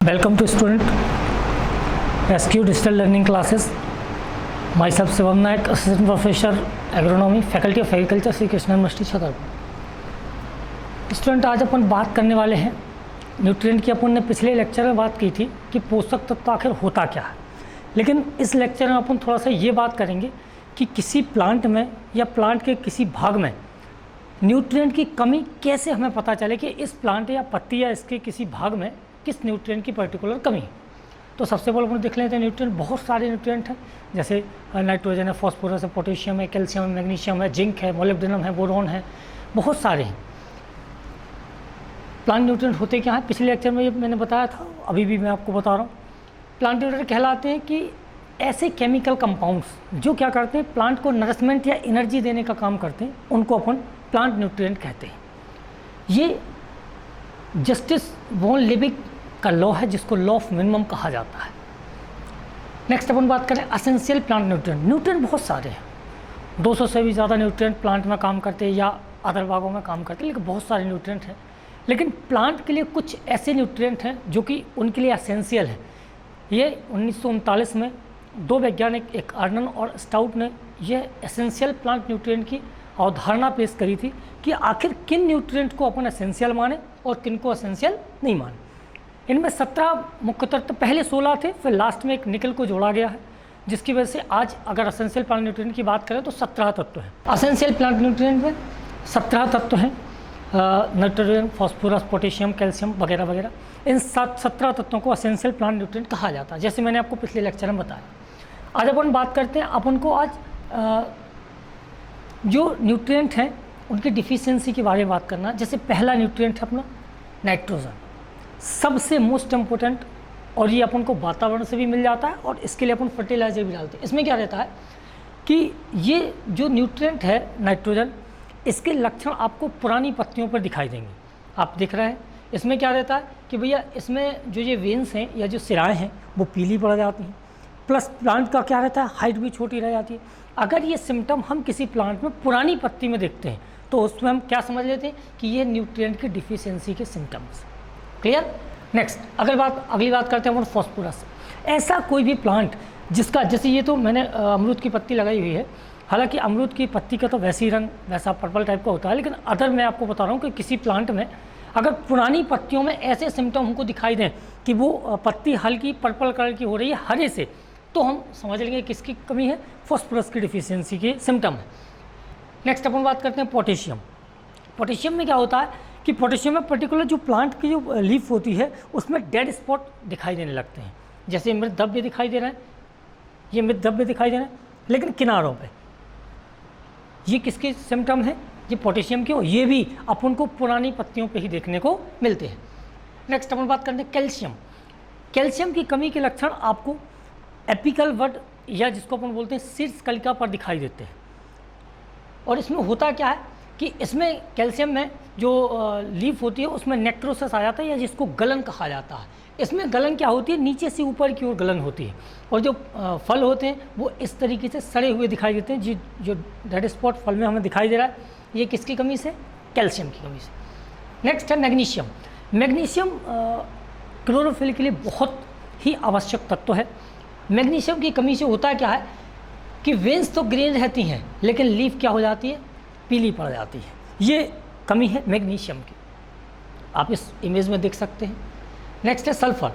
Welcome to student SQ Digital Learning Classes. Myself Shivam Naik, Assistant Professor Agronomy, Faculty of Agriculture, Shri Krishna university Chhatarpur. Student आज अपन बात करने वाले हैं nutrient की। अपन ने पिछले लेक्चर में बात की थी कि पोषक तत्व आखिर होता क्या है, लेकिन इस लेक्चर में अपन थोड़ा सा ये बात करेंगे कि किसी प्लांट में या प्लांट के किसी भाग में न्यूट्रिएंट की कमी कैसे हमें पता चले कि इस प्लांट या पत्ती या इसके किसी भाग में किस न्यूट्रिएंट की पर्टिकुलर कमी है। तो सबसे पहले अपन देख लेते हैं न्यूट्रिएंट। बहुत सारे न्यूट्रिएंट हैं, जैसे नाइट्रोजन है, फास्फोरस है, पोटेशियम है, कैल्शियम है, मैग्नीशियम है, जिंक है, मोलिब्डेनम है, बोरॉन है, बहुत सारे हैं। प्लांट न्यूट्रिएंट होते क्या हैं, पिछले लेक्चर में ये मैंने बताया था, अभी भी मैं आपको बता रहा हूँ। प्लांट न्यूट्रिएंट कहलाते हैं कि ऐसे केमिकल कंपाउंड्स जो क्या करते हैं, प्लांट को नरिशमेंट या एनर्जी देने का काम करते हैं, उनको अपन प्लांट न्यूट्रिएंट कहते हैं। ये जस्टिस वॉन लिविक का लॉ है, जिसको लॉ ऑफ मिनिमम कहा जाता है। नेक्स्ट अपन बात करें एसेंशियल प्लांट न्यूट्रिएंट। न्यूट्रिएंट बहुत सारे हैं, 200 से भी ज़्यादा न्यूट्रिएंट प्लांट में काम करते हैं या अदर भागों में काम करते हैं, लेकिन बहुत सारे न्यूट्रिएंट हैं। लेकिन प्लांट के लिए कुछ ऐसे न्यूट्रिएंट हैं जो कि उनके लिए एसेंशियल है। ये 1939 में दो वैज्ञानिक, एक अर्नन और स्टाउट ने यह एसेंशियल प्लांट न्यूट्रिएंट की अवधारणा पेश करी थी कि आखिर किन न्यूट्रिएंट को अपन एसेंशियल माने और किन को एसेंशियल नहीं माने। इनमें 17 मुख्य तत्व, पहले 16 थे, फिर लास्ट में एक निकल को जोड़ा गया है, जिसकी वजह से आज अगर एसेंशियल प्लांट न्यूट्रिएंट की बात करें तो 17 तत्व हैं। एसेंशियल प्लांट न्यूट्रिएंट में 17 तत्व हैं, नाइट्रोजन, फास्फोरस, पोटेशियम, कैल्शियम वगैरह वगैरह। इन 17 तत्वों को एसेंशियल प्लांट न्यूट्रिएंट कहा जाता है, जैसे मैंने आपको पिछले लेक्चर में बताया। आज अपन बात करते हैं, अपन को आज जो न्यूट्रिएंट हैं उनकी डिफिशियंसी के बारे में बात करना। जैसे पहला न्यूट्रिएंट है अपना नाइट्रोजन, सबसे मोस्ट इम्पोर्टेंट, और ये अपन को वातावरण से भी मिल जाता है और इसके लिए अपन फर्टिलाइजर भी डालते हैं। इसमें क्या रहता है कि ये जो न्यूट्रिएंट है नाइट्रोजन, इसके लक्षण आपको पुरानी पत्तियों पर दिखाई देंगे। आप देख रहे हैं इसमें क्या रहता है कि भैया इसमें जो ये वेन्स हैं या जो सिराएँ हैं वो पीली पड़ जाती हैं, प्लस प्लांट का क्या रहता है, हाइट भी छोटी रह जाती है। अगर ये सिम्टम हम किसी प्लांट में पुरानी पत्ती में देखते हैं तो उसमें हम क्या समझ लेते हैं कि ये न्यूट्रिएंट की डिफिशियंसी के सिम्टम्स। क्लियर। नेक्स्ट अगली बात करते हैं अपन फास्फोरस। ऐसा कोई भी प्लांट जिसका, जैसे ये तो मैंने अमरूद की पत्ती लगाई हुई है, हालांकि अमरूद की पत्ती का तो वैसे ही रंग वैसा पर्पल टाइप का होता है, लेकिन अदर मैं आपको बता रहा हूँ कि किसी प्लांट में अगर पुरानी पत्तियों में ऐसे सिम्टम हमको दिखाई दें कि वो पत्ती हल्की पर्पल कलर की हो रही है हरे से, तो हम समझ लेंगे किसकी कमी है, फास्फोरस की डिफिशियंसी के सिम्टम है। नेक्स्ट अपन बात करते हैं पोटेशियम। पोटेशियम में क्या होता है कि पोटेशियम में पर्टिकुलर जो प्लांट की जो लीफ होती है उसमें डेड स्पॉट दिखाई देने लगते हैं, जैसे मृत धब्बे दिखाई दे रहे हैं, ये मृत धब्बे दिखाई दे रहे हैं, लेकिन किनारों पे। ये किसके सिम्टम है, ये पोटेशियम क्यों, ये भी अपन को पुरानी पत्तियों पे ही देखने को मिलते हैं। नेक्स्ट अपन बात करते हैं कैल्शियम। कैल्शियम की कमी के लक्षण आपको एपिकल बड या जिसको अपन बोलते हैं शीर्ष कलिका पर दिखाई देते हैं। और इसमें होता क्या है कि इसमें कैल्शियम में जो लीफ होती है उसमें नेक्रोसिस आ जाता है, या जिसको गलन कहा जाता है। इसमें गलन क्या होती है, नीचे से ऊपर की ओर गलन होती है, और जो फल होते हैं वो इस तरीके से सड़े हुए दिखाई देते हैं। जो डेड स्पॉट फल में हमें दिखाई दे रहा है, ये किसकी कमी से, कैल्शियम की कमी से। नेक्स्ट है मैग्नीशियम। मैग्नीशियम क्लोरोफिल के लिए बहुत ही आवश्यक तत्व है। मैग्नीशियम की कमी से होता क्या है कि वेन्स तो ग्रीन रहती हैं, लेकिन लीफ क्या हो जाती है, पीली पड़ जाती है। ये कमी है मैग्नीशियम की, आप इस इमेज में देख सकते हैं। नेक्स्ट है सल्फ़र।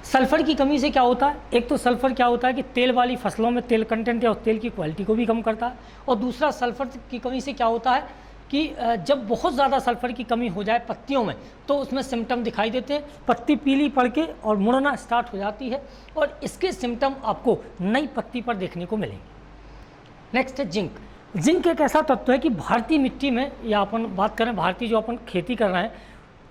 सल्फ़र की कमी से क्या होता है, एक तो सल्फ़र क्या होता है कि तेल वाली फसलों में तेल कंटेंट या तेल की क्वालिटी को भी कम करता है, और दूसरा सल्फ़र की कमी से क्या होता है कि जब बहुत ज़्यादा सल्फ़र की कमी हो जाए पत्तियों में तो उसमें सिम्टम दिखाई देते हैं, पत्ती पीली पड़ के और मुड़ना स्टार्ट हो जाती है, और इसके सिम्टम आपको नई पत्ती पर देखने को मिलेंगे। नेक्स्ट है जिंक। जिंक एक ऐसा तत्व है कि भारतीय मिट्टी में, या अपन बात करें भारतीय जो अपन खेती कर रहे हैं,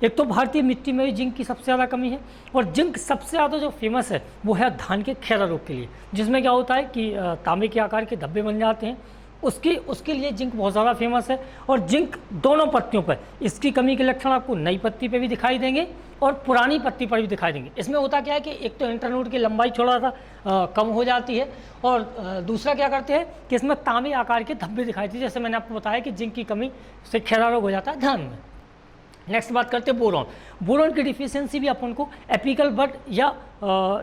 एक तो भारतीय मिट्टी में भी जिंक की सबसे ज़्यादा कमी है, और जिंक सबसे ज़्यादा जो फेमस है वो है धान के खेरा रोग के लिए, जिसमें क्या होता है कि तांबे के आकार के धब्बे बन जाते हैं, उसके लिए जिंक बहुत ज़्यादा फेमस है। और जिंक दोनों पत्तियों पर, इसकी कमी के लक्षण आपको नई पत्ती पे भी दिखाई देंगे और पुरानी पत्ती पर भी दिखाई देंगे। इसमें होता क्या है कि एक तो इंटरनोड की लंबाई थोड़ा सा कम हो जाती है, और दूसरा क्या करते हैं कि इसमें तांबे आकार के धब्बे दिखाई देते हैं, जैसे मैंने आपको बताया कि जिंक की कमी से खेरा रोग हो जाता है धान में। नेक्स्ट बात करते हैं बोरॉन। बोरॉन की डिफिशियंसी भी अपन को एपिकल बड या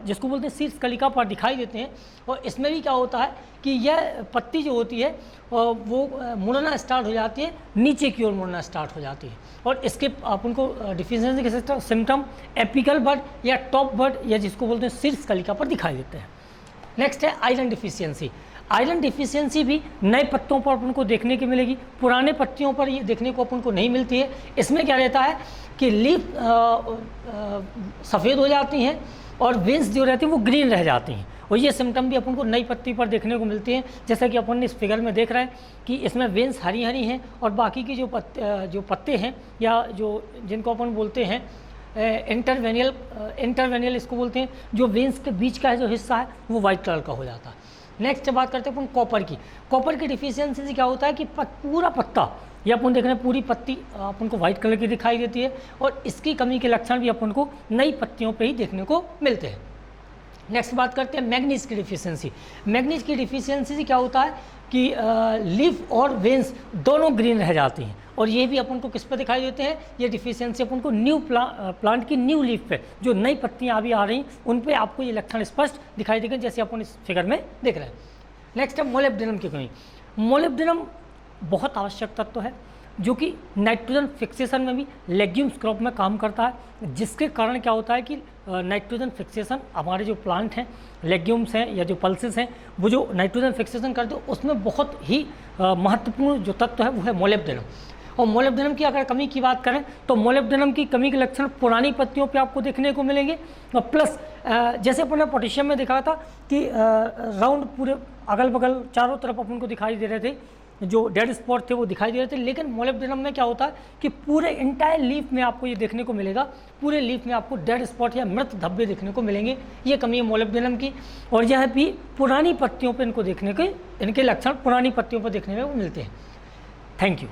जिसको बोलते हैं शीर्ष कलिका पर दिखाई देते हैं। और इसमें भी क्या होता है कि यह पत्ती जो होती है वो मुड़ना स्टार्ट हो जाती है, नीचे की ओर मुड़ना स्टार्ट हो जाती है। और इसके अपन को डिफिशियंसी के सिम्टम एपिकल बड या टॉप बड या जिसको बोलते हैं शीर्ष कलिका पर दिखाई देते हैं। नेक्स्ट है आयरन डिफिशियंसी। आयरन डिफिशियंसी भी नए पत्तों पर अपन को देखने की मिलेगी, पुराने पत्तियों पर ये देखने को अपन को नहीं मिलती है। इसमें क्या रहता है कि लीफ सफ़ेद हो जाती हैं और वेन्स जो रहती हैं वो ग्रीन रह जाती हैं। और ये सिम्टम भी अपन को नई पत्ती पर देखने को मिलती हैं, जैसा कि अपन इस फिगर में देख रहे हैं कि इसमें वेन्स हरी हरी हैं और बाकी की जो पत्ते हैं या जो जिनको अपन बोलते हैं इंटरवेनियल इसको बोलते हैं, जो वेन्स के बीच का जो हिस्सा है वो वाइट कलर का हो जाता है। नेक्स्ट बात करते हैं अपन कॉपर की। कॉपर की डिफिशियंसी से क्या होता है कि पूरा पत्ता या अपन देख रहे हैं पूरी पत्ती अपन को वाइट कलर की दिखाई देती है और इसकी कमी के लक्षण भी अपन को नई पत्तियों पे ही देखने को मिलते हैं। नेक्स्ट बात करते हैं मैग्नीज की डिफिशियंसी। मैग्नीज की डिफिशियंसी से क्या होता है कि लीफ और वेन्स दोनों ग्रीन रह जाती हैं और ये भी अपन को किस पे दिखाई देते हैं, ये डिफिशियंसी अपन को न्यू प्लांट की न्यू लीफ पे जो नई पत्तियां अभी आ रही उन पे आपको ये लक्षण स्पष्ट दिखाई देंगे, जैसे अपन इस फिगर में देख रहे हैं। नेक्स्ट है मोलिब्डेनम की कमी। मोलिब्डेनम बहुत आवश्यक तत्व है जो कि नाइट्रोजन फिक्सेशन में भी लेग्यूम्स क्रॉप में काम करता है, जिसके कारण क्या होता है कि नाइट्रोजन फिक्सेशन हमारे जो प्लांट हैं, लेग्यूम्स हैं या जो पल्सेस हैं, वो जो नाइट्रोजन फिक्सेशन करते हैं उसमें बहुत ही महत्वपूर्ण जो तत्व है वो है मोलिब्डेनम। और मोलिब्डेनम की अगर कमी की बात करें तो मोलिब्डेनम की कमी के लक्षण पुरानी पत्तियों पे आपको देखने को मिलेंगे। और प्लस जैसे अपन ने पोटेशियम में देखा था कि राउंड पूरे अगल बगल चारों तरफ अपन को दिखाई दे रहे थे, जो डेड स्पॉट थे वो दिखाई दे रहे थे, लेकिन मोलिब्डेनम में क्या होता है कि पूरे इंटायर लीफ में आपको ये देखने को मिलेगा, पूरे लीफ में आपको डेड स्पॉट या मृत धब्बे देखने को मिलेंगे। ये कमी है मोलिब्डेनम की और यह भी पुरानी पत्तियों पर इनको देखने के, इनके लक्षण पुरानी पत्तियों पर देखने में वो मिलते हैं। Thank you.